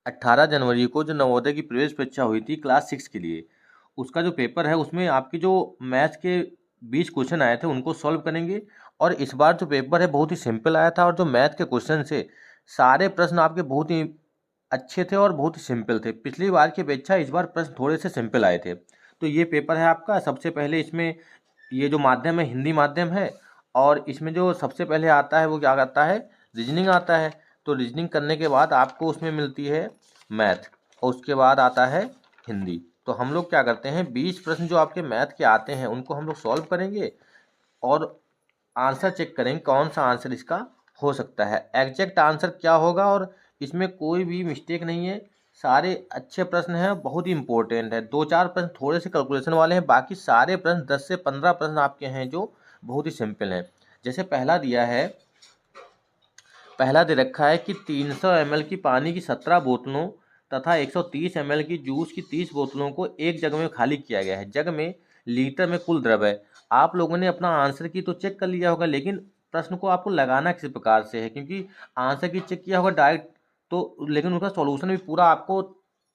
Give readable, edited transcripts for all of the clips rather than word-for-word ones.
18 जनवरी को जो नवोदय की प्रवेश परीक्षा हुई थी क्लास 6 के लिए, उसका जो पेपर है उसमें आपके जो मैथ्स के 20 क्वेश्चन आए थे उनको सॉल्व करेंगे। और इस बार जो पेपर है बहुत ही सिंपल आया था और जो मैथ के क्वेश्चन से सारे प्रश्न आपके बहुत ही अच्छे थे और बहुत ही सिंपल थे। पिछली बार की अपेक्षा इस बार प्रश्न थोड़े से सिंपल आए थे। तो ये पेपर है आपका। सबसे पहले इसमें ये जो माध्यम है हिंदी माध्यम है और इसमें जो सबसे पहले आता है वो क्या आता है, रीजनिंग आता है। तो रीजनिंग करने के बाद आपको उसमें मिलती है मैथ और उसके बाद आता है हिंदी। तो हम लोग क्या करते हैं 20 प्रश्न जो आपके मैथ के आते हैं उनको हम लोग सॉल्व करेंगे और आंसर चेक करेंगे कौन सा आंसर इसका हो सकता है, एग्जैक्ट आंसर क्या होगा। और इसमें कोई भी मिस्टेक नहीं है, सारे अच्छे प्रश्न हैं, बहुत ही इंपॉर्टेंट है। 2-4 प्रश्न थोड़े से कैलकुलेशन वाले हैं, बाकी सारे प्रश्न 10 से 15 प्रश्न आपके हैं जो बहुत ही सिंपल हैं। जैसे पहला दिया है, पहला दे रखा है कि 300 ml की पानी की 17 बोतलों तथा 130 ml की जूस की 30 बोतलों को एक जग में खाली किया गया है। जग में लीटर में कुल द्रव है। आप लोगों ने अपना आंसर की तो चेक कर लिया होगा, लेकिन प्रश्न को आपको लगाना किस प्रकार से है, क्योंकि आंसर की चेक किया होगा डायरेक्ट तो, लेकिन उसका सॉल्यूशन भी पूरा आपको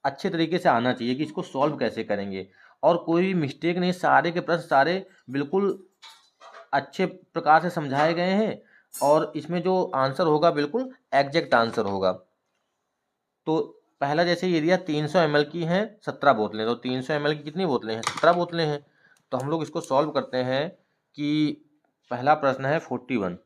अच्छे तरीके से आना चाहिए कि इसको सॉल्व कैसे करेंगे। और कोई भी मिस्टेक नहीं, सारे के प्रश्न सारे बिल्कुल अच्छे प्रकार से समझाए गए हैं और इसमें जो आंसर होगा बिल्कुल एग्जैक्ट आंसर होगा। तो पहला जैसे ये दिया 300 ml की हैं 17 बोतलें, तो 300 ml की कितनी बोतलें हैं, 17 बोतलें हैं। तो हम लोग इसको सॉल्व करते हैं कि पहला प्रश्न है 41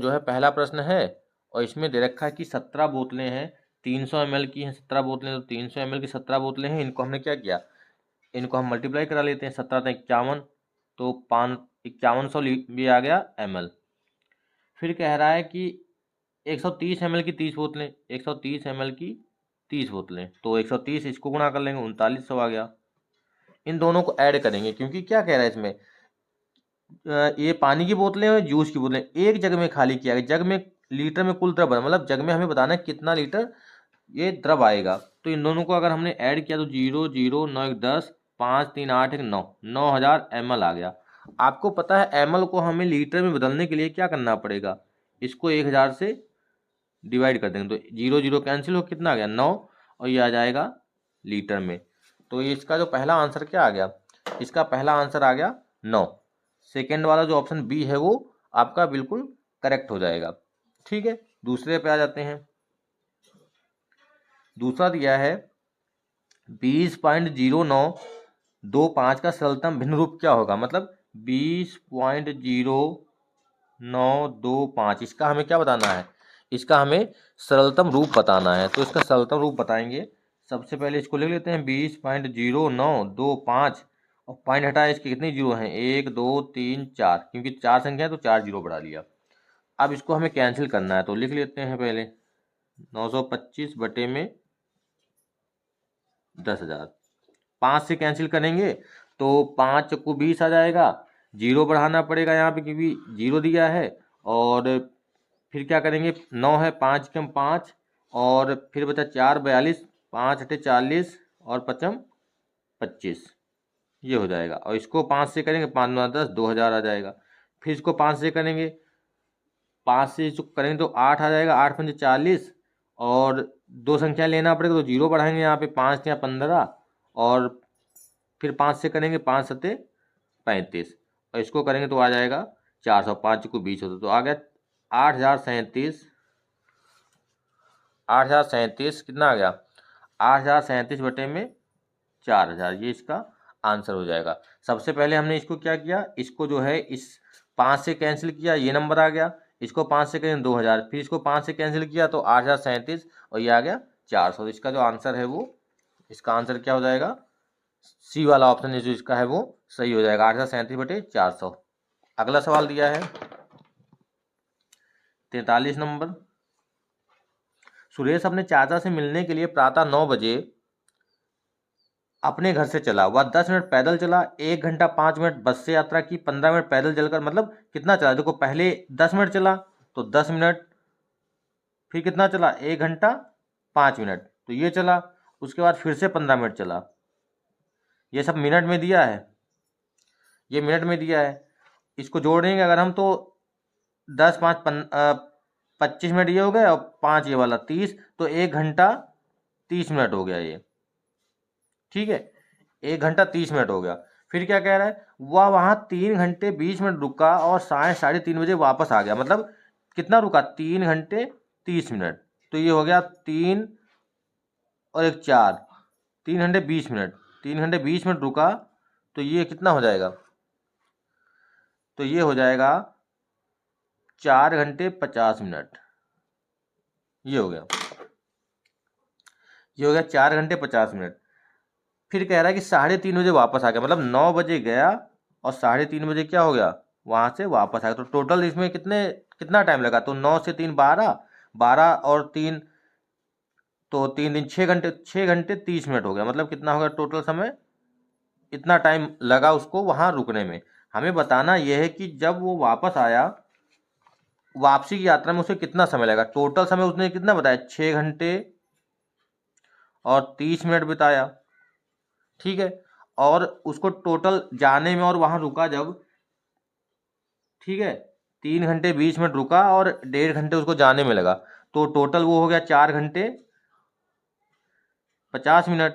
जो है पहला प्रश्न है और इसमें दे रखा है कि 17 बोतलें हैं, 300 ml की हैं 17 बोतलें, तो 300 ml की 17 बोतलें हैं। इनको हमने क्या किया, इनको हम मल्टीप्लाई करा लेते हैं, 17 तो 51, तो 5100 भी आ गया ml। फिर कह रहा है कि 130 ml की 30 बोतलें, 130 ml की 30 बोतलें, तो 130 इसको गुणा कर लेंगे 3900 आ गया। इन दोनों को ऐड करेंगे क्योंकि क्या कह रहा है इसमें, ये पानी की बोतलें और जूस की बोतलें एक जग में खाली किया गया। जग में लीटर में कुल द्रव बना, मतलब जग में हमें बताना है कितना लीटर ये द्रव आएगा। तो इन दोनों को अगर हमने ऐड किया तो 0 0 9 1 10 5 3 8 1 9 9000 ml आ गया। आपको पता है ml को हमें लीटर में बदलने के लिए क्या करना पड़ेगा, इसको 1000 से डिवाइड कर देंगे तो 0 0 कैंसिल हो, कितना आ गया 9 और ये आ जाएगा लीटर में। तो ये इसका जो पहला आंसर क्या आ गया, इसका पहला आंसर आ गया 9। सेकेंड वाला जो ऑप्शन बी है वो आपका बिल्कुल करेक्ट हो जाएगा। ठीक है, दूसरे पे आ जाते हैं। दूसरा दिया है 20.0925 का सरलतम भिन्न रूप क्या होगा, मतलब 20.0925 इसका हमें क्या बताना है, इसका हमें सरलतम रूप बताना है। तो इसका सरलतम रूप बताएंगे। सबसे पहले इसको लिख लेते हैं 20.0925 और पॉइंट हटाए, इसके कितने जीरो हैं 1 2 3 4, क्योंकि 4 संख्या है तो 4 जीरो बढ़ा लिया। अब इसको हमें कैंसिल करना है तो लिख लेते हैं पहले 925 बटे में 10,000। 5 से कैंसिल करेंगे तो 5 चक्कू 20 आ जाएगा। जीरो बढ़ाना पड़ेगा यहाँ पे क्योंकि जीरो दिया है। और फिर क्या करेंगे, 9 है 5 कम 5 और फिर बचा 4 42, 5 अठे 40 और 5 25, ये हो जाएगा। और इसको 5 से करेंगे 5 9 10, 2000 आ जाएगा। फिर इसको 5 से करेंगे, 5 से इसको करेंगे तो 8 आ जाएगा, 8 पंजे 40 और दो संख्या लेना पड़ेगा तो जीरो बढ़ाएंगे यहाँ पे 5 या 15 और फिर 5 से करेंगे 5 सत्ते 35 और इसको करेंगे तो आ जाएगा 400, 5 को 20 होता तो आ गया 8037। 8037 कितना आ गया, 8037 बटे में 4000, ये इसका आंसर हो जाएगा। सबसे पहले हमने इसको क्या किया, इसको जो है इस 5 से कैंसिल किया, ये नंबर आ गया। इसको 5 से करें 2000, फिर इसको 5 से कैंसिल किया तो 8037 और ये आ गया 400। तो इसका जो आंसर है वो, इसका आंसर क्या हो जाएगा, सी वाला ऑप्शन जो इसका है वो सही हो जाएगा, 8037 बटे 400। अगला सवाल दिया है 43 नंबर। सुरेश अपने चाचा से मिलने के लिए प्रातः 9 बजे अपने घर से चला। वह 10 मिनट पैदल चला, 1 घंटा 5 मिनट बस से यात्रा की, 15 मिनट पैदल चलकर, मतलब कितना चला, देखो पहले 10 मिनट चला तो 10 मिनट, फिर कितना चला 1 घंटा 5 मिनट तो ये चला, उसके बाद फिर से 15 मिनट चला। ये सब मिनट में दिया है, ये मिनट में दिया है। इसको जोड़ेंगे अगर हम तो 10 5 25 मिनट ये हो गया और 5 ये वाला 30, तो 1 घंटा 30 मिनट हो गया ये। ठीक है, 1 घंटा 30 मिनट हो गया। फिर क्या कह रहा है, वह वहाँ 3 घंटे 20 मिनट रुका और 3:30 बजे वापस आ गया। मतलब कितना रुका, 3 घंटे 30 मिनट। तो ये हो गया 3 और 1 4, 3 घंटे 20 मिनट। 3 घंटे 20 मिनट रुका, तो ये कितना हो जाएगा, तो ये हो जाएगा 4 घंटे 50 मिनट। ये हो गया, ये हो गया 4 घंटे 50 मिनट। फिर कह रहा है कि 3:30 बजे वापस आ गया, मतलब 9 बजे गया और 3:30 बजे क्या हो गया, वहाँ से वापस आ गया। तो टोटल इसमें कितना टाइम लगा, तो 9 से 3 12, 12 और 3, तो 3 दिन 6 घंटे, 6 घंटे 30 मिनट हो गया। मतलब कितना होगा टोटल समय, इतना टाइम लगा उसको वहाँ रुकने में। हमें बताना यह है कि जब वो वापस आया, वापसी की यात्रा में उसे कितना समय लगा। टोटल समय उसने कितना बताया, 6 घंटे और 30 मिनट बिताया। ठीक है, और उसको टोटल जाने में और वहां रुका जब, ठीक है, 3 घंटे 20 मिनट रुका और 1.5 घंटे उसको जाने में लगा, तो टोटल वो हो गया 4 घंटे 50 मिनट।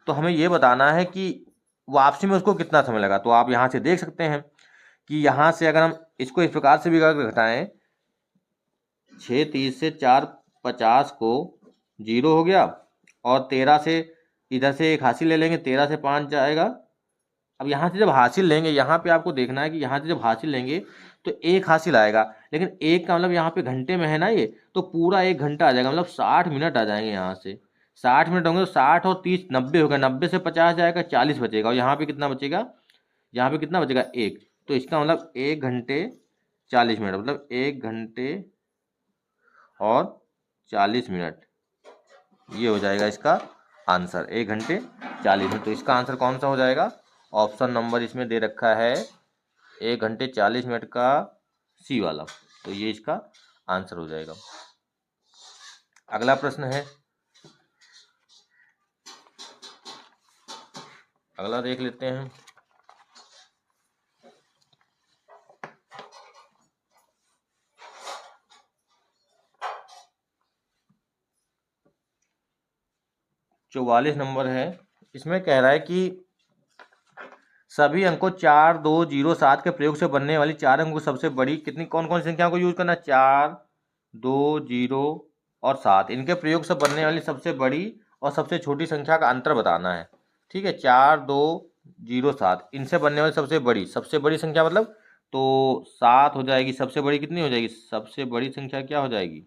तो हमें ये बताना है कि वापसी में उसको कितना समय लगा। तो आप यहाँ से देख सकते हैं कि यहाँ से अगर हम इसको इस प्रकार से भी अगर घटाएं, 6:30 से 4:50 को 0 हो गया, और 13 से इधर से 1 हासिल ले लेंगे, 13 से 5 जाएगा। अब यहाँ से जब हासिल लेंगे, यहाँ पे आपको देखना है कि यहाँ से जब हासिल लेंगे तो 1 हासिल आएगा, लेकिन 1 का मतलब यहाँ पे घंटे में है ना ये, तो पूरा 1 घंटा आ जाएगा, मतलब 60 मिनट आ जाएंगे। यहाँ से 60 मिनट होंगे तो 60 और 30 90 होगा, 90 से 50 जाएगा, 40 बचेगा, और यहाँ पे कितना बचेगा, यहाँ पे कितना बचेगा 1। तो इसका मतलब 1 घंटे 40 मिनट, मतलब 1 घंटे और 40 मिनट। ये हो जाएगा इसका आंसर, 1 घंटे 40 मिनट। तो इसका आंसर कौन सा हो जाएगा, ऑप्शन नंबर इसमें दे रखा है 1 घंटे 40 मिनट का सी वाला। तो ये इसका आंसर हो जाएगा। अगला प्रश्न है, अगला देख लेते हैं। चौवालीस नंबर है। इसमें कह रहा है कि सभी अंकों 4 2 0 7 के प्रयोग से बनने वाली 4 अंकों की सबसे बड़ी कितनी कौन कौन सी संख्याओं को यूज करना, 4 2 0 और 7, इनके प्रयोग से बनने वाली सबसे बड़ी और सबसे छोटी संख्या का अंतर बताना है। ठीक है, 4 2 0 7 इनसे बनने वाली सबसे बड़ी संख्या, मतलब तो 7 हो जाएगी। सबसे बड़ी कितनी हो जाएगी, सबसे बड़ी संख्या क्या हो जाएगी,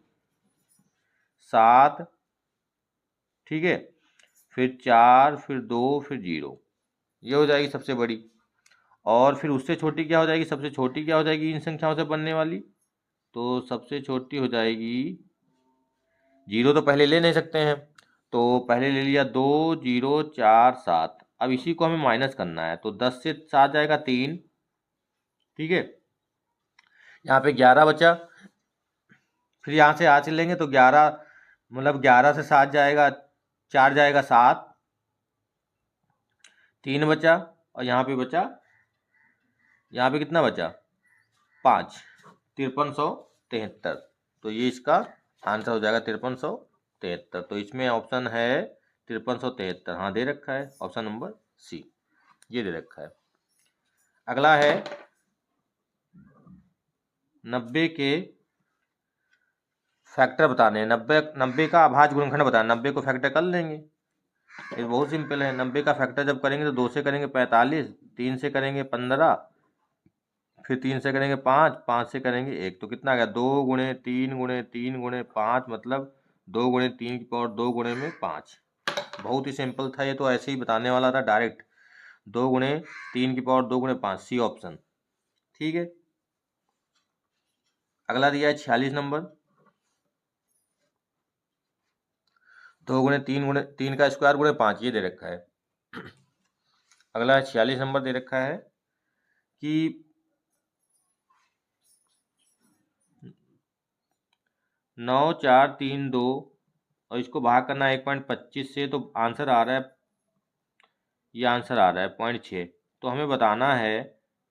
7। ठीक है, फिर 4, फिर 2, फिर 0, ये हो जाएगी सबसे बड़ी। और फिर उससे छोटी क्या हो जाएगी, सबसे छोटी क्या हो जाएगी इन संख्याओं से बनने वाली, तो सबसे छोटी हो जाएगी, 0 तो पहले ले नहीं सकते हैं, तो पहले ले लिया 2 0 4 7। अब इसी को हमें माइनस करना है, तो 10 से 7 जाएगा 3। ठीक है, यहाँ पे 11 बचा। फिर यहाँ से हासिल लेंगे तो 11, मतलब 11 से 7 जाएगा, 4 जाएगा 7, 3 बचा, और यहाँ पे बचा, यहाँ पे कितना बचा 5, 5373। तो ये इसका आंसर हो जाएगा 5373। तो इसमें ऑप्शन है 5373, हाँ दे रखा है ऑप्शन नंबर सी, ये दे रखा है। अगला है 90 के फैक्टर बताने हैं। 90 का अभाज्य गुणनखंड बताना, 90 को फैक्टर कर लेंगे, ये बहुत सिंपल है। 90 का फैक्टर जब करेंगे तो 2 से करेंगे 45, 3 से करेंगे 15, फिर 3 से करेंगे 5, 5 से करेंगे 1, तो कितना आ गया 2 गुणे 3 गुणे 3 गुणे 5, मतलब 2 गुणे 3 की पावर 2 गुणे में 5। बहुत ही सिंपल था ये, तो ऐसे ही बताने वाला था डायरेक्ट, 2 गुणे 3 की पावर 2 गुणे 5, सी ऑप्शन। ठीक है, अगला दिया है 46 नंबर, 2 गुणे 3 का स्क्वायर गुणे 5, ये दे रखा है। अगला 46 नंबर दे रखा है कि 9 4 3 2 और इसको भाग करना है 1.25 से, तो आंसर आ रहा है, ये आंसर आ रहा है 0.6। तो हमें बताना है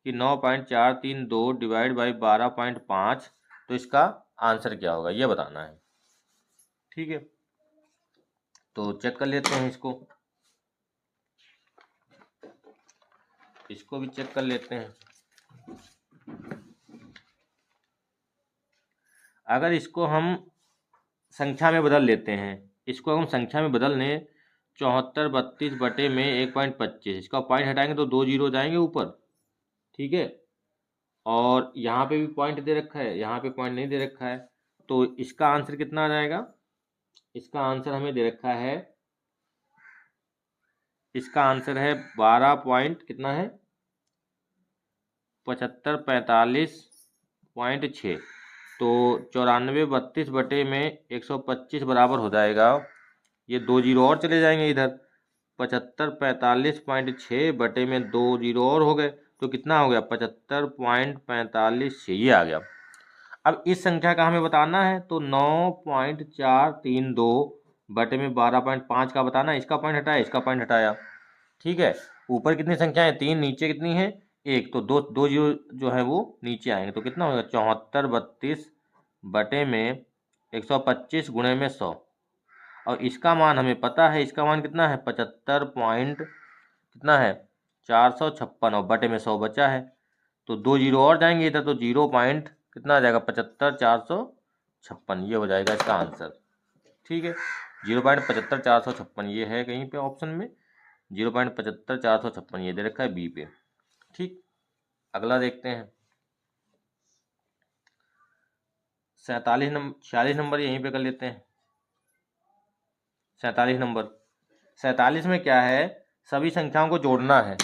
कि 9.432 डिवाइड बाई 12.5, तो इसका आंसर क्या होगा ये बताना है। ठीक है, तो चेक कर लेते हैं इसको भी चेक कर लेते हैं। अगर इसको हम संख्या में बदल लेते हैं, इसको हम संख्या में बदल लें 7432 में 1.25, इसका पॉइंट हटाएंगे तो 2 जीरो जाएंगे ऊपर। ठीक है, और यहाँ पे भी पॉइंट दे रखा है, यहाँ पे पॉइंट नहीं दे रखा है, तो इसका आंसर कितना आ जाएगा? इसका आंसर हमें दे रखा है, इसका आंसर है 12 पॉइंट कितना है 7545.6। तो 9432 में 125 बराबर हो जाएगा, ये 2 जीरो और चले जाएंगे इधर, 7545.6 में 2 जीरो और हो गए, तो कितना हो गया 75.45, ये आ गया। अब इस संख्या का हमें बताना है, तो 9.432 में 12.5 का बताना है। इसका पॉइंट हटाया, इसका पॉइंट हटाया। ठीक है, ऊपर कितनी संख्या है 3, नीचे कितनी है 1, तो दो जीरो जो है वो नीचे आएंगे, तो कितना होगा 7432 में 125 गुणे में 100, और इसका मान हमें पता है, इसका मान कितना है 75 पॉइंट कितना है 456, और बटे में 100 बचा है, तो 2 जीरो और जाएंगे इधर, तो 0 पॉइंट कितना आ जाएगा 75 456, ये हो जाएगा इसका आंसर। ठीक है, 0.75 456 ये है कहीं पे ऑप्शन में, 0.75 456 ये दे रखा है बी पे। ठीक, अगला देखते हैं 46 नंबर यहीं पे कर लेते हैं। 47 में क्या है, सभी संख्याओं को जोड़ना है।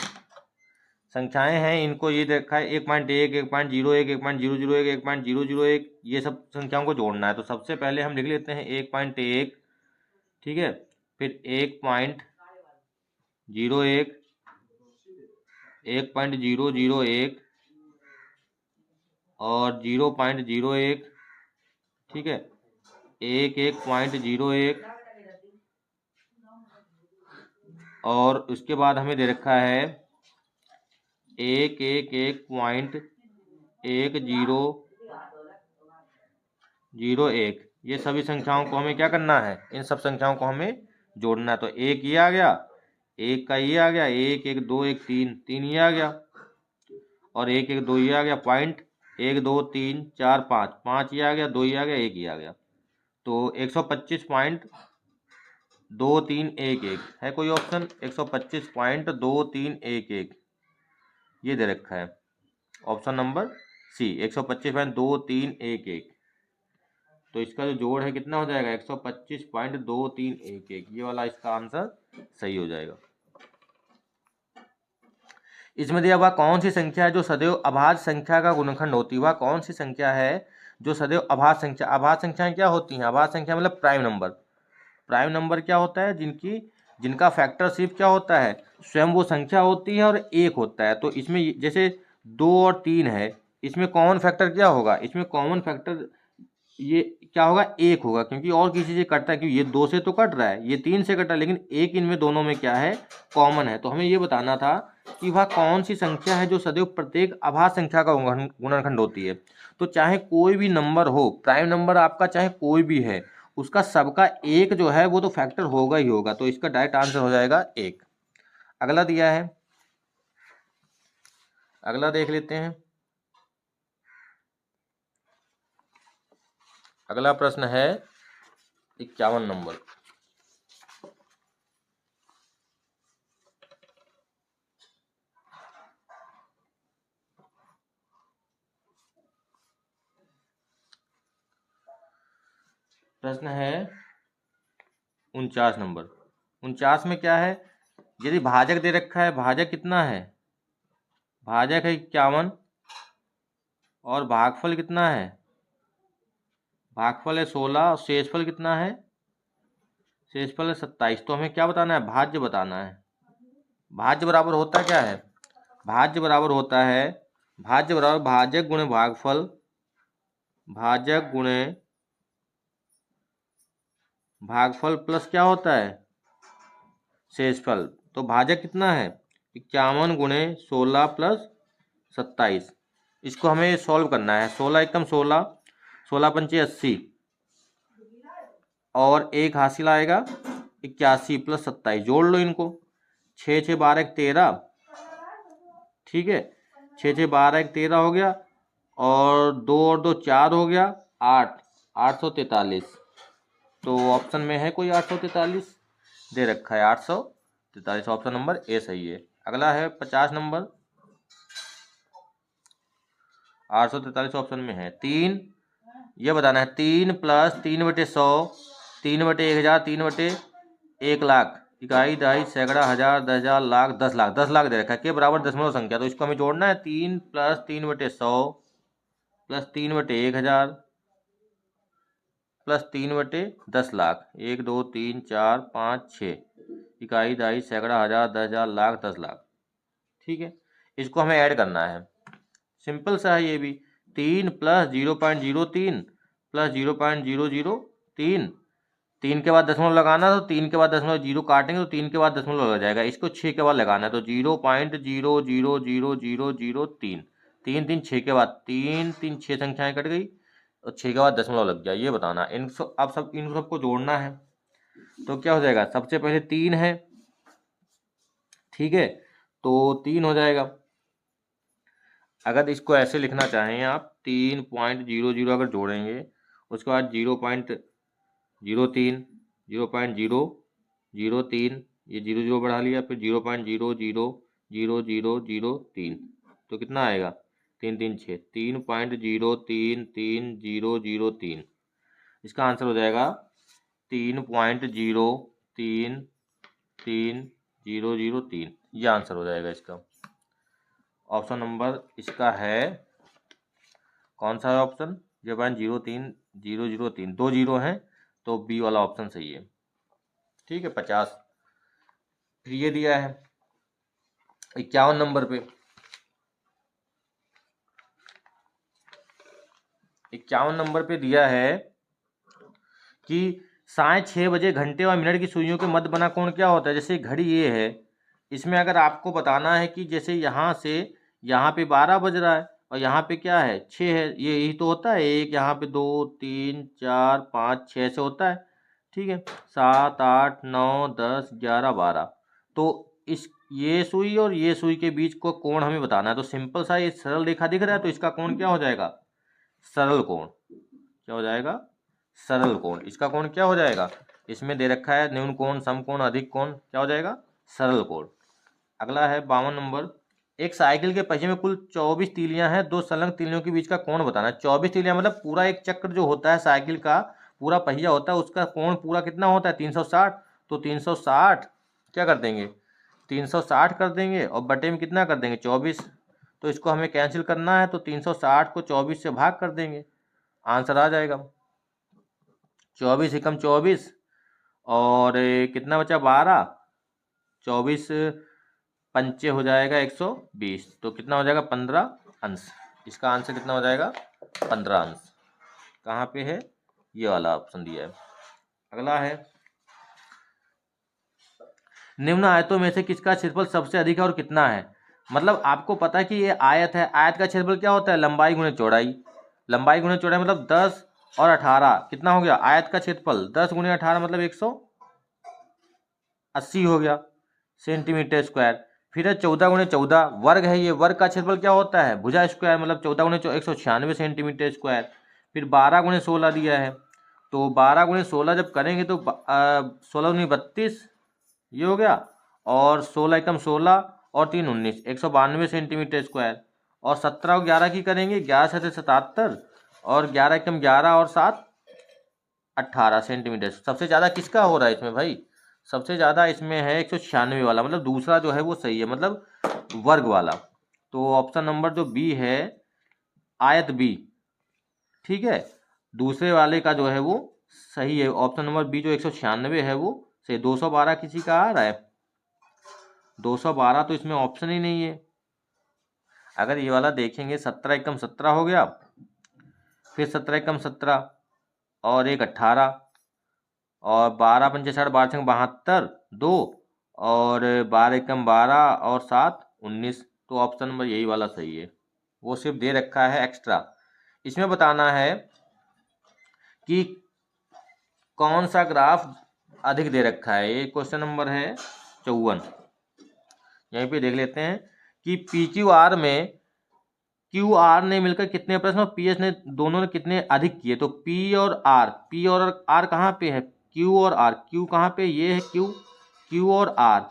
संख्याएं हैं, इनको ये देखा है 1.1, 1.01, 1.001, 1.001, ये सब संख्याओं को जोड़ना है। तो सबसे पहले हम लिख लेते हैं 1.1, ठीक है, फिर 1.01, 1.001 और 0.01, ठीक है, 1.01, और उसके बाद हमें दे रखा है 1.1001। ये सभी संख्याओं को हमें क्या करना है, इन सब संख्याओं को हमें जोड़ना है। तो 1 ये आ गया, 1 का ये आ गया, 1 1 2 1 3 3 ये आ गया, और 1 1 2 ये आ गया, पॉइंट 1 2 3 4 5 5 ये आ गया, 2 ये आ गया, 1 ये आ गया, तो 125.2311 है कोई ऑप्शन? 125.2311 ये दे रखा है, ऑप्शन नंबर सी 125.2311। तो इसका जो जोड़ है कितना हो जाएगा 125.2311, ये वाला इसका आंसर सही हो जाएगा। इसमें दिया हुआ कौन सी संख्या है जो सदैव अभाज्य संख्या का गुणनखंड होती है? वह कौन सी संख्या है जो सदैव अभाज्य संख्या, अभाज्य संख्याएं क्या होती हैं? अभाज्य संख्या मतलब प्राइम नंबर। प्राइम नंबर क्या होता है? जिनका फैक्टर सिर्फ क्या होता है, स्वयं वो संख्या होती है और 1 होता है। तो इसमें जैसे 2 और 3 है, इसमें कॉमन फैक्टर क्या होगा? इसमें कॉमन फैक्टर ये क्या होगा 1 होगा, क्योंकि और किसी से कटता है, क्योंकि ये 2 से तो कट रहा है, ये 3 से कट रहा है, लेकिन एक इनमें दोनों में क्या है कॉमन है। तो हमें ये बताना था कि वह कौन सी संख्या है जो सदैव प्रत्येक अभाज्य संख्या का गुणनखंड होती है। तो चाहे कोई भी नंबर हो, प्राइम नंबर आपका चाहे कोई भी है, उसका सबका एक जो है वो तो फैक्टर होगा ही होगा। तो इसका डायरेक्ट आंसर हो जाएगा 1। अगला दिया है, अगला देख लेते हैं। अगला प्रश्न है 51 नंबर। प्रश्न है 49 नंबर। 49 में क्या है, यदि भाजक दे रखा है, भाजक कितना है, भाजक है 51, और भागफल कितना है, भागफल है 16, और शेषफल कितना है, शेषफल है 27। तो हमें क्या बताना है, भाज्य बताना है। भाज्य बराबर होता क्या है, भाज्य बराबर होता है, भाज्य बराबर भाजक गुणे भागफल, भाजक गुणे भागफल प्लस क्या होता है शेषफल। तो भाजक कितना है 51 गुणे 16 प्लस 27। इसको हमें सॉल्व करना है। 16 एकम 16, 16 पंचे 80 और एक हासिल आएगा 81 प्लस 27, जोड़ लो इनको। 6 6 12 13, ठीक है, 6 6 12 13 हो गया, और 2 और 2 4 हो गया, 8 843। तो ऑप्शन में है कोई 843 दे रखा है, 843, ऑप्शन नंबर ए सही है। अगला है 50 नंबर, 843 ऑप्शन में है। 3, ये बताना है 3 प्लस 3/100, 3/1000, 3/1,00,000, इकाई, दहाई, सैकड़ा, हजार, 10,000, लाख, 10,00,000, 10,00,000 दे रखा है के बराबर दशमलव संख्या, तो इसको हमें जोड़ना है। 3 प्लस 3/100 प्लस 3/1000 प्लस 3/10,00,000, 1 2 3 4 5 6, इकाई, दहाई, सैकड़ा, हजार, 10,000, लाख, 10,00,000, ठीक है। इसको हमें ऐड करना है, सिंपल सा है ये भी। 3 प्लस 0.03 प्लस 0.003, 3 के बाद दशमलव लगाना, तो 3 के बाद दशमलव जीरो काटेंगे तो 3 के बाद दशमलव लग जाएगा, इसको 6 के बाद लगाना है, तो 0.00003, 3 3 6 के बाद 3 3 6 संख्याएं कट गई और 6 के बाद दशमलव लग गया, ये बताना। इन सबको जोड़ना है, तो क्या हो जाएगा, सबसे पहले 3 है, ठीक है, तो 3 हो जाएगा। अगर इसको ऐसे लिखना चाहें आप, 3.00 अगर जोड़ेंगे, उसके बाद 0.03 0.003, ये 0 बढ़ा लिया, फिर 0.0000003, तो कितना आएगा, 3 3 6, 3.03303, इसका आंसर हो जाएगा 3.03303, ये आंसर हो जाएगा इसका। ऑप्शन नंबर इसका है, कौन सा है ऑप्शन, 0.03003, 2 जीरो हैं, तो बी वाला ऑप्शन सही है, ठीक है। 50। फिर ये दिया है 51 नंबर पे, 51 नंबर पे दिया है कि साढ़े 6 बजे घंटे और मिनट की सुइयों के मध्य बना कोण क्या होता है। जैसे घड़ी ये है, इसमें अगर आपको बताना है कि जैसे यहाँ से यहाँ पे 12 बज रहा है और यहाँ पे क्या है 6 है, ये यही तो होता है, एक यहाँ पे 2 3 4 5 6 से होता है, ठीक है, 7 8 9 10 11 12, तो इस ये सुई और ये सुई के बीच को कोण हमें बताना है। तो सिंपल सा ये सरल रेखा दिख रहा है, तो इसका कोण क्या हो जाएगा, सरल कोण, क्या हो जाएगा, सरल कोण। इसका कोण क्या हो जाएगा, इसमें दे रखा है न्यून कोण, सम कोण, अधिक कोण, क्या हो जाएगा, सरल कोण। अगला है 52 नंबर, एक साइकिल के पहिए में कुल 24 तीलियां हैं, 2 संलग्न तीलियों के बीच का कोण बताना है। 24 तीलियां मतलब पूरा एक चक्र जो होता है साइकिल का, पूरा पहिया होता है, उसका कोण पूरा कितना होता है, 360, तो 360 क्या कर देंगे, 360 कर देंगे और बटे में कितना कर देंगे, 24, तो इसको हमें कैंसिल करना है, तो 360 को 24 से भाग कर देंगे, आंसर आ जाएगा 24 एकम 24, और कितना बचा 12, 24 पंचे हो जाएगा 120, तो कितना हो जाएगा 15 अंश। इसका आंसर कितना हो जाएगा, 15 अंश। कहाँ पे है, ये वाला ऑप्शन दिया है। अगला है, निम्न आयतों में से किसका क्षेत्रफल सबसे अधिक है और कितना है। मतलब आपको पता है कि ये आयत है, आयत का क्षेत्रफल क्या होता है, लंबाई गुणे चौड़ाई, लंबाई गुणे चौड़ाई मतलब 10 और 18 कितना हो गया, आयत का क्षेत्रफल 10 गुणे 18 मतलब 180 हो गया सेंटीमीटर स्क्वायर। फिर है 14 गुणे 14 वर्ग है, ये वर्ग का क्षेत्रफल क्या होता है, भुजा स्क्वायर, मतलब 14 गुणे 196 सेंटीमीटर स्क्वायर। फिर 12 गुणे 16 दिया है, तो 12 गुणे 16 जब करेंगे तो 16 गुणे 32 ये हो गया, और 16 एकम 16 और 3 19, 192 सेंटीमीटर स्क्वायर। और 17 और 11 की करेंगे, 11 से 77 और 11 एकम 11 और 7 18 सेंटीमीटर। सबसे ज़्यादा किसका हो रहा है इसमें भाई, सबसे ज़्यादा इसमें है 196 वाला, मतलब दूसरा जो है वो सही है, मतलब वर्ग वाला। तो ऑप्शन नंबर जो बी है, आयत बी, ठीक है, दूसरे वाले का जो है वो सही है, ऑप्शन नंबर बी जो 196 है वो सही। 212 किसी का आ रहा है, 212 तो इसमें ऑप्शन ही नहीं है। अगर ये वाला देखेंगे 17 एकम 17 हो गया, फिर 17 एकम 17 और 1 18 और 12 पंचे 60, 12 छंग 72 2 और 12 एकम 12 और 7 19, तो ऑप्शन नंबर यही वाला सही है, वो सिर्फ दे रखा है एक्स्ट्रा। इसमें बताना है कि कौन सा ग्राफ अधिक दे रखा है। ये क्वेश्चन नंबर है 54। यहीं पे देख लेते हैं कि पी क्यू आर में क्यू आर ने मिलकर कितने प्रश्न और पी एस ने दोनों ने कितने अधिक किए। तो पी और आर कहाँ पे है, क्यू और आर, क्यू कहाँ पे, ये है क्यू, क्यू और आर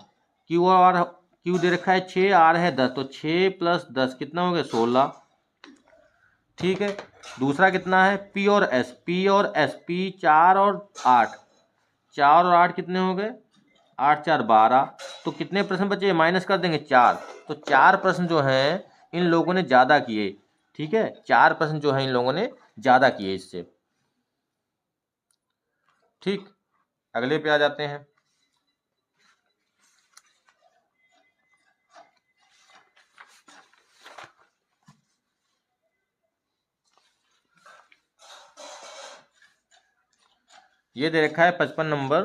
क्यू दे रखा है 6, आर है 10, तो 6 + 10 कितना हो गया 16। ठीक है, दूसरा कितना है पी और एस, पी 4 और 8, 4 और 8 कितने हो गए 8 4 12। तो कितने प्रश्न बचे, माइनस कर देंगे 4, तो 4 प्रश्न जो हैं इन लोगों ने ज़्यादा किए। ठीक है, 4 प्रश्न जो हैं इन लोगों ने ज़्यादा किए इससे। ठीक, अगले पे आ जाते हैं। ये दे रखा है 55 नंबर।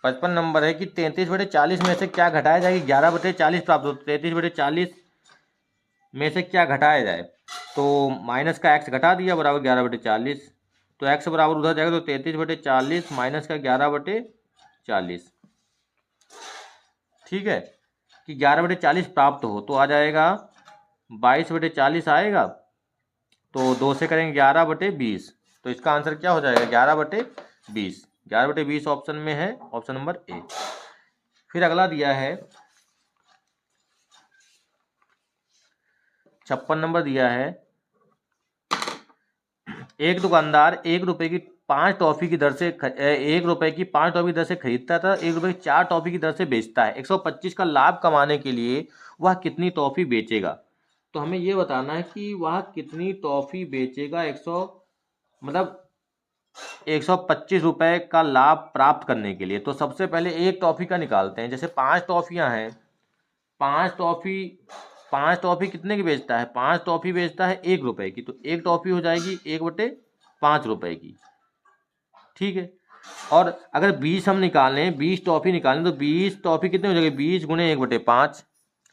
55 नंबर है कि 33/40 में से क्या घटाया जाए, 11/40 प्राप्त हो। 33/40 में से क्या घटाया जाए, तो माइनस का x घटा दिया बराबर 11/40, तो x बराबर उधर जाएगा, तो 33/40 माइनस का 11/40। ठीक है, कि 11/40 प्राप्त हो तो आ जाएगा 22/40 आएगा, तो 2 से करेंगे 11/20, तो इसका आंसर क्या हो जाएगा 11/20। 11/20 ऑप्शन में है, ऑप्शन नंबर ए। फिर अगला दिया है 56 नंबर दिया है, एक दुकानदार 1 रुपए की 5 टॉफी की दर से 1 रुपए की 5 टॉफी की दर से खरीदता था, 1 रुपए की 4 टॉफी की दर से बेचता है। 125 का लाभ कमाने के लिए वह कितनी टॉफी बेचेगा। तो हमें ये बताना है कि वह कितनी टॉफी बेचेगा 125 रुपए का लाभ प्राप्त करने के लिए। तो सबसे पहले एक टॉफी का निकालते हैं। जैसे 5 टॉफियां हैं, 5 टॉफी कितने की बेचता है, 5 टॉफी बेचता है 1 रुपए की, तो एक टॉफी हो जाएगी 1/5 रुपए की। ठीक है, और अगर 20 हम निकालें, 20 टॉफी निकालें, तो 20 टॉफी कितने हो जाएगी, 20 गुणे 1/5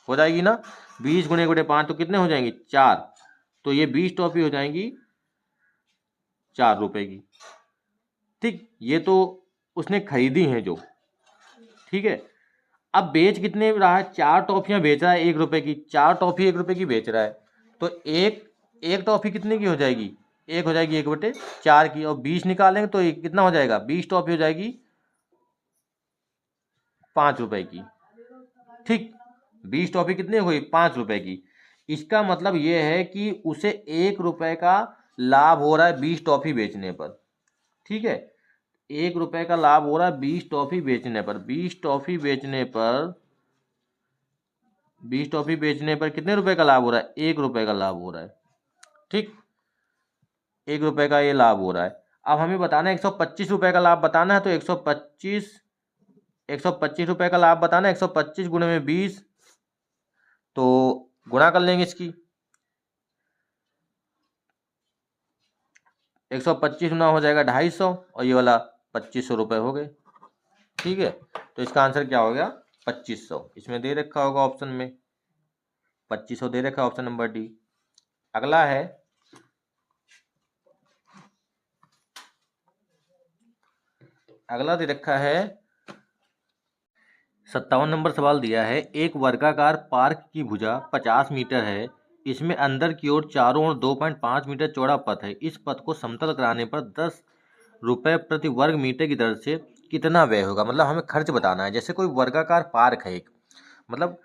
हो जाएगी ना। 20 गुणे 1/5 तो कितने हो जाएंगे 4, तो ये 20 टॉफी हो जाएंगी 4 रुपए की। ठीक, ये तो उसने खरीदी हैं जो। ठीक है, अब बेच कितने रहा है, 4 टॉफियां बेच रहा है 1 रुपए की, 4 टॉफी 1 रुपए की बेच रहा है, तो एक टॉफी कितने की हो जाएगी, एक हो जाएगी 1/4 की, और 20 निकालेंगे तो कितना हो जाएगा, 20 टॉफी हो जाएगी 5 रुपए की। ठीक, 20 टॉफी कितनी हो गई 5 रुपए की। इसका मतलब ये है कि उसे 1 रुपए का लाभ हो रहा है 20 टॉफी बेचने पर। ठीक है, 1 रुपए का लाभ हो रहा है 20 टॉफी बेचने पर। 20 टॉफी बेचने पर कितने रुपए का लाभ हो रहा है, 1 रुपए का लाभ हो रहा है। ठीक, 1 रुपए का ये लाभ हो रहा है। अब हमें बताना है 125 रुपए का लाभ बताना है, तो 125 रुपए का लाभ बताना है। 125 गुणे में 20, तो गुणा कर लेंगे इसकी। 125 गुना हो जाएगा 250, और ये वाला 2500 रुपये हो गए। ठीक है, तो इसका आंसर क्या हो गया 2500। इसमें दे रखा होगा ऑप्शन में 2500 दे रखा है, ऑप्शन नंबर डी। अगला है दे रखा है 57 नंबर सवाल दिया है, एक वर्गाकार पार्क की भुजा 50 मीटर है, इसमें अंदर की ओर चारों ओर 2.5 मीटर चौड़ा पथ है। इस पथ को समतल कराने पर 10 रुपए प्रति वर्ग मीटर की दर से कितना व्यय होगा। मतलब हमें खर्च बताना है। जैसे कोई वर्गाकार पार्क है एक, मतलब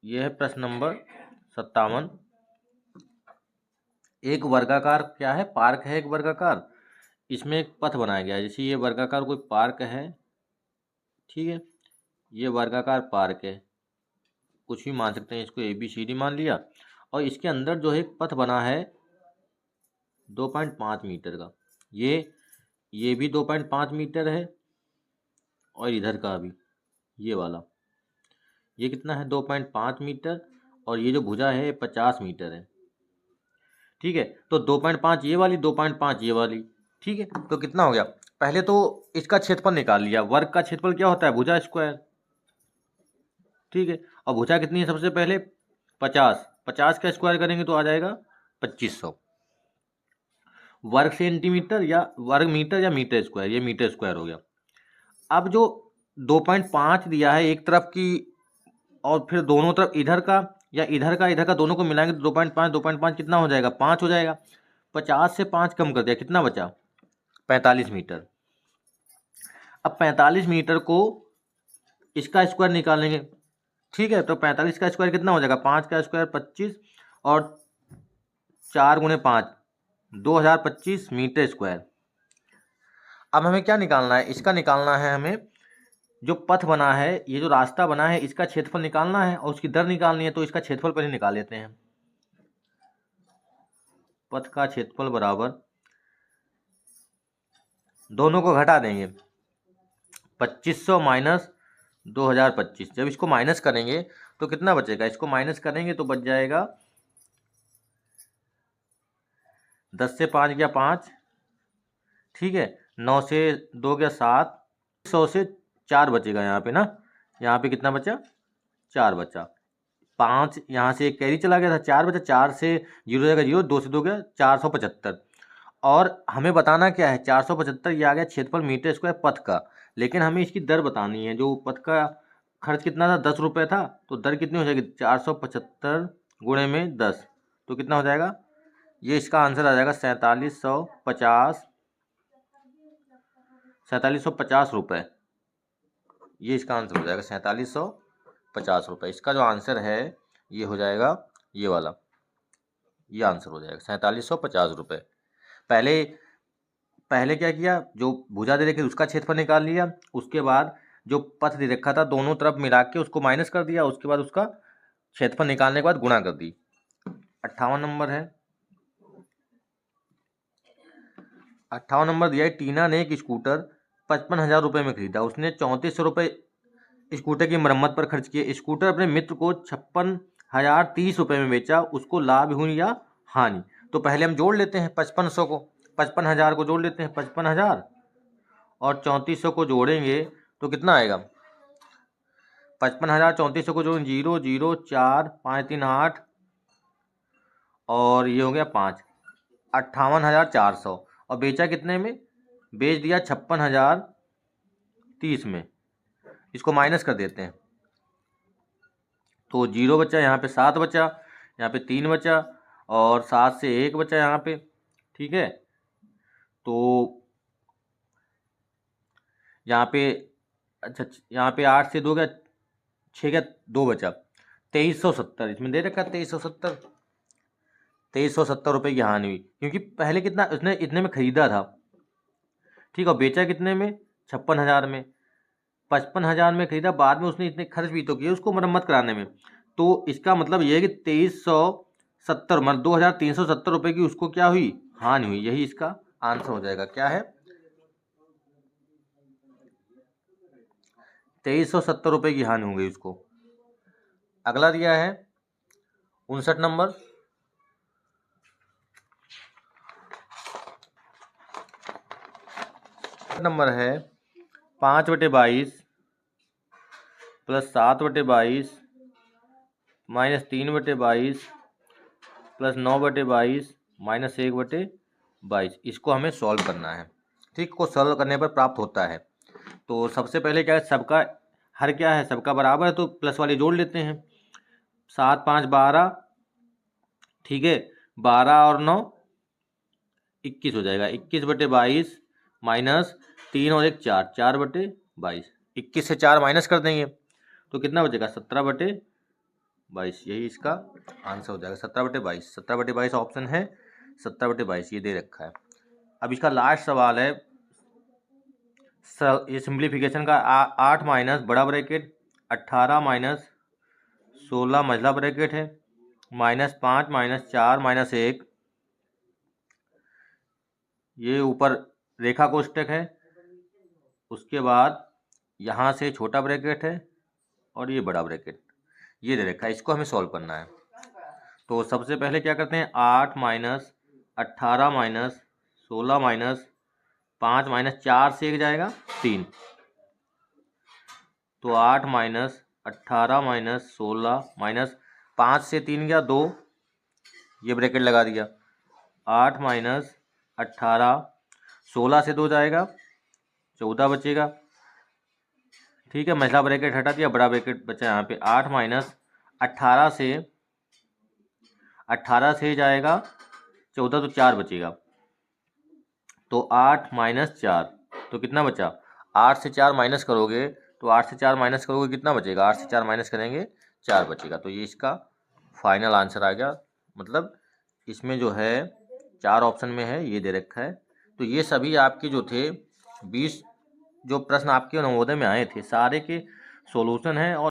यह है प्रश्न नंबर 57। एक वर्गाकार क्या है, पार्क है एक वर्गाकार, इसमें एक पथ बनाया गया है। जैसे ये वर्गाकार कोई पार्क है, ठीक है, ये वर्गाकार पार्क है, कुछ भी मान सकते हैं इसको, ABCD मान लिया, और इसके अंदर जो है एक पथ बना है 2.5 मीटर का। ये भी 2.5 मीटर है, और इधर का भी ये वाला, ये कितना है 2.5 मीटर, और ये जो भुजा है 50 मीटर है। ठीक है, तो 2.5 ये वाली, 2.5 ये वाली। ठीक है, तो कितना हो गया, पहले तो इसका क्षेत्रफल निकाल लिया। वर्ग का क्षेत्रफल क्या होता है, भुजा स्क्वायर। ठीक है, और भुजा कितनी है सबसे पहले 50, 50 का स्क्वायर करेंगे तो आ जाएगा 2500 वर्ग सेंटीमीटर या वर्ग मीटर या मीटर स्क्वायर, ये मीटर स्क्वायर हो गया। अब जो 2.5 दिया है एक तरफ की और फिर दोनों तरफ इधर का या इधर का दोनों को मिलाएंगे तो 2.5 कितना हो जाएगा, 5 हो जाएगा। 50 से 5 कम कर दिया, कितना बचा, 45 मीटर। अब 45 मीटर को इसका स्क्वायर निकालेंगे, ठीक है। तो 45 का स्क्वायर कितना हो जाएगा, 5 का स्क्वायर 25 और 4 गुणे 5 2025 मीटर स्क्वायर। अब हमें क्या निकालना है, इसका निकालना है हमें, जो पथ बना है, ये जो रास्ता बना है, इसका क्षेत्रफल निकालना है और उसकी दर निकालनी है। तो इसका क्षेत्रफल पहले निकाल लेते हैं। पथ का क्षेत्रफल बराबर, दोनों को घटा देंगे, 2500 माइनस 2025। जब इसको माइनस करेंगे तो कितना बचेगा, इसको माइनस करेंगे तो बच जाएगा 10 से 5 गया 5, ठीक है। 9 से 2 गया 7, 100 से 4 बचेगा यहाँ पे ना, यहाँ पे कितना बचा, 4 बचा। 5 यहाँ से एक कैरी चला गया था, 4 बचा, 4 से 0 जाएगा 0, 2 से 2 गया 475। और हमें बताना क्या है, 475 ये आ गया क्षेत्रफल मीटर स्क्वायर पथ का। लेकिन हमें इसकी दर बतानी है, जो पथ का खर्च कितना था, 10 रुपये था, तो दर कितनी हो जाएगी, 475 गुणे में 10, तो कितना हो जाएगा, ये इसका आंसर आ जाएगा 4750 रुपये। ये इसका आंसर हो जाएगा 4750 रुपये। इसका जो आंसर है ये हो जाएगा ये वाला, ये आंसर हो जाएगा 4750 रुपये। पहले क्या किया, जो भुजा दे रखी उसका क्षेत्रफल निकाल लिया, उसके बाद जो पथ दे रखा था दोनों तरफ मिला के उसको माइनस कर दिया, उसके बाद उसका क्षेत्रफल निकालने के बाद गुणा कर दी। 58 नंबर है, 58 नंबर दिया है, टीना ने एक स्कूटर 55,000 रुपये में खरीदा। उसने 3400 रुपये स्कूटर की मरम्मत पर खर्च किए। स्कूटर अपने मित्र को 56,030 रुपये में बेचा, उसको लाभ हुई या हानि। तो पहले हम जोड़ लेते हैं 5500 को, 55,000 को जोड़ लेते हैं, 55,000 और 3400 को जोड़ेंगे तो कितना आएगा, 55,000 3400 को जोड़ेंगे 0 0 4 5 3 8 और ये हो गया 5, 58,400। और बेचा कितने में, बेच दिया 56,030 में। इसको माइनस कर देते हैं तो 0 बचा, यहाँ पे 7 बचा, यहाँ पे 3 बचा और 7 से 1 बचा यहाँ पे, ठीक है। तो यहाँ पे अच्छा, यहाँ पे 8 से 2 गया 6 गया 2 बचा, 2370 इसमें दे रखा है, 2370 रुपये की हानि हुई, क्योंकि पहले कितना उसने इतने में खरीदा था, ठीक है, और बेचा कितने में, 56,000 में। 55,000 में खरीदा, बाद में उसने इतने खर्च भी तो किए उसको मरम्मत कराने में। तो इसका मतलब ये है कि 2370 मतलब 2370 रुपये की उसको क्या हुई, हानि हुई। यही इसका आंसर हो जाएगा, क्या है, 2370 रुपये की हानि हो गई उसको। अगला दिया है 59 नंबर है 5/22 प्लस 7/22 माइनस 3/22 प्लस 9/22 माइनस 1/22। इसको हमें सॉल्व करना है, ठीक को सॉल्व करने पर प्राप्त होता है। तो सबसे पहले क्या है, सबका हर क्या है, सबका बराबर है तो प्लस वाले जोड़ लेते हैं। 7 5 12, ठीक है, 12 और 9 21 हो जाएगा। 21/22 माइनस 3 और 1 4, 4/22। 21 से 4 माइनस कर देंगे तो कितना बचेगा, 17/22। यही इसका आंसर हो जाएगा, 17/22। 17/22 ऑप्शन है, 17/22 ये दे रखा है। अब इसका लास्ट सवाल है, ये सिंप्लीफिकेशन का 8 माइनस बड़ा ब्रैकेट 18 माइनस 16 मझला ब्रैकेट है -5 -4 -1, ये ऊपर रेखा कोष्टक है। उसके बाद यहाँ से छोटा ब्रैकेट है और ये बड़ा ब्रैकेट, ये दे रखा है। इसको हमें सॉल्व करना है। तो सबसे पहले क्या करते हैं, 8 माइनस 18 माइनस 16 माइनस 5 माइनस 4 से 1 जाएगा 3, तो 8 माइनस 18 माइनस 16 माइनस 5 से 3 गया 2, ये ब्रैकेट लगा दिया। 8 माइनस 18, 16 से 2 जाएगा 14 बचेगा। ठीक है, महिला ब्रैकेट हटा दिया, बड़ा ब्रैकेट बचा यहाँ पे। 8 माइनस 18 से जाएगा 14, तो 4 बचेगा। तो 8 माइनस 4, तो कितना बचा? 8 से 4 माइनस करोगे तो 8 से 4 माइनस करोगे कितना बचेगा? 8 से 4 माइनस करेंगे 4 बचेगा। तो ये इसका फाइनल आंसर आ गया। मतलब इसमें जो है 4 ऑप्शन में है, ये दे रखा है। तो ये सभी आपके जो थे 20 जो प्रश्न आपके नवोदय में आए थे, सारे के सॉल्यूशन है और